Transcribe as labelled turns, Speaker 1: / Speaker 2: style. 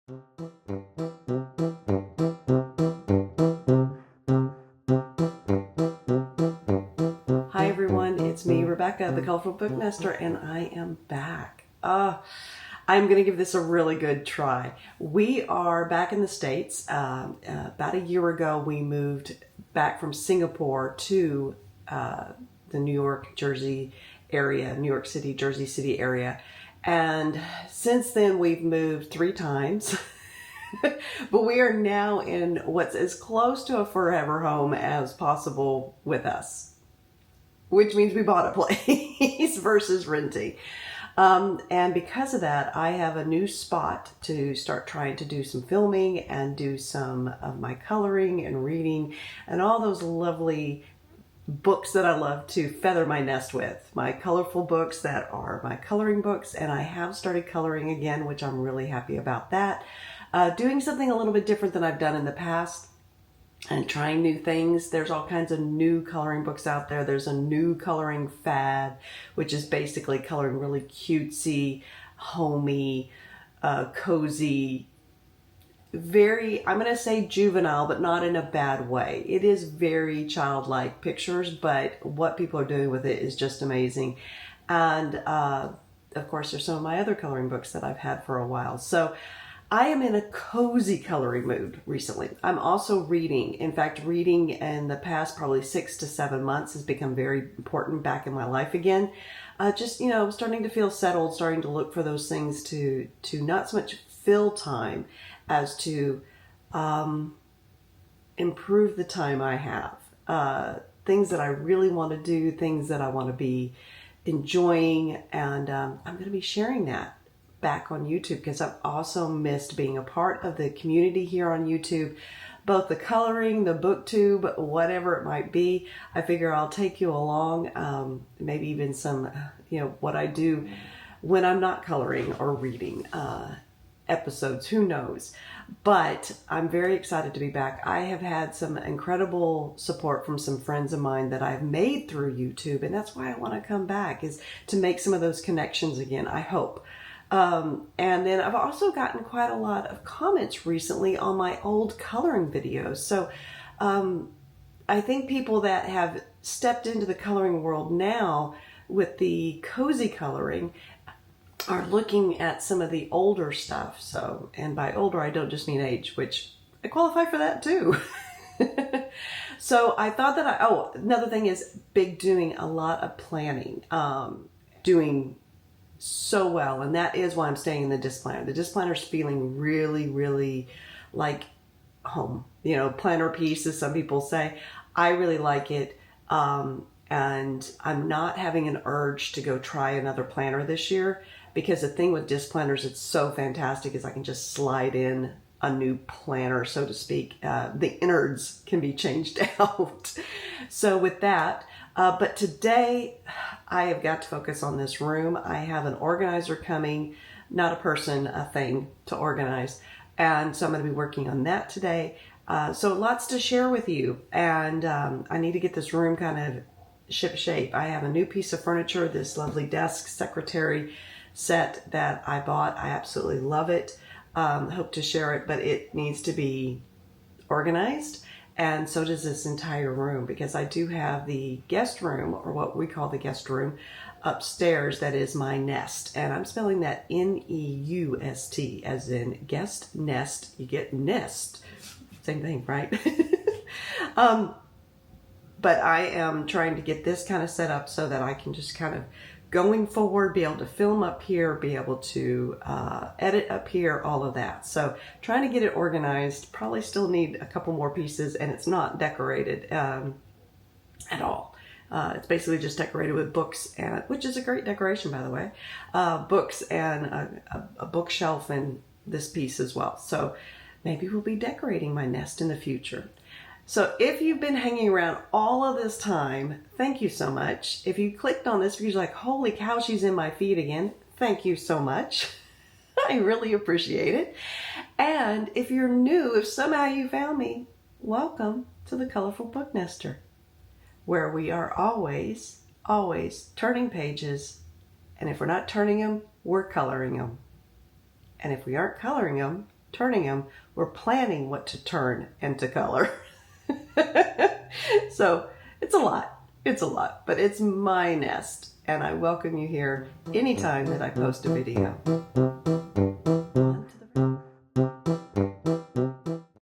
Speaker 1: Hi everyone, it's me, Rebecca, the Colorful Booknester, and I am back. I'm going to give this a really good try. We are back in the States. About a year ago, we moved back from Singapore to the New York, Jersey area, New York City, Jersey City area. And since then, we've moved 3 times. But we are now in what's as close to a forever home as possible with us, which means we bought a place versus renting. And because of that, I have a new spot to start trying to do some filming and do some of my coloring and reading and all those lovely books that I love to feather my nest with. My colorful books that are my coloring books, and I have started coloring again, which I'm really happy about that. Doing something a little bit different than I've done in the past and trying new things. There's all kinds of new coloring books out there. There's a new coloring fad, which is basically coloring really cutesy, homey, cozy, very, I'm going to say juvenile, but not in a bad way. It is very childlike pictures, but what people are doing with it is just amazing. And of course, there's some of my other coloring books that I've had for a while. So I am in a cozy coloring mood recently. I'm also reading. In fact, reading in the past probably 6 to 7 months has become very important back in my life again. Just, starting to feel settled, starting to look for those things to not so much fill time as to improve the time I have. Things that I really want to do, things that I want to be enjoying, and I'm going to be sharing that back on YouTube because I've also missed being a part of the community here on YouTube, both the coloring, the booktube, whatever it might be. I figure I'll take you along, maybe even some, what I do when I'm not coloring or reading episodes, who knows. But I'm very excited to be back. I have had some incredible support from some friends of mine that I've made through YouTube, and that's why I want to come back, is to make some of those connections again, I hope. And then I've also gotten quite a lot of comments recently on my old coloring videos. So I think people that have stepped into the coloring world now with the cozy coloring are looking at some of the older stuff. So, and by older, I don't just mean age, which I qualify for that too. So I thought that another thing is doing a lot of planning, doing so well, and that is why I'm staying in the disc planner. The disc planner is feeling really, really like home. Planner piece, as some people say. I really like it, and I'm not having an urge to go try another planner this year because the thing with disc planners, it's so fantastic, is I can just slide in a new planner, so to speak. The innards can be changed out. So with that. But today I have got to focus on this room. I have an organizer coming, not a person, a thing to organize. And so I'm going to be working on that today. So lots to share with you. And I need to get this room kind of ship-shape. I have a new piece of furniture, this lovely desk secretary set that I bought. I absolutely love it. Hope to share it, but it needs to be organized. And so does this entire room, because I do have the guest room, or what we call the guest room, upstairs. That is my nest. And I'm spelling that N-E-U-S-T, as in guest nest. You get nest. Same thing, right? But I am trying to get this kind of set up so that I can just kind of, going forward, be able to film up here, be able to edit up here, all of that. So trying to get it organized. Probably still need a couple more pieces, and it's not decorated at all. It's basically just decorated with books, and which is a great decoration, by the way. Books and a bookshelf and this piece as well. So maybe we'll be decorating my nest in the future. So if you've been hanging around all of this time, thank you so much. If you clicked on this because you're like, holy cow, she's in my feed again, thank you so much. I really appreciate it. And if you're new, if somehow you found me, welcome to the Colorful Booknester, where we are always turning pages. And if we're not turning them, we're coloring them. And if we aren't coloring them, turning them, we're planning what to turn into color. So it's a lot. It's a lot, but it's my nest, and I welcome you here anytime that I post a video.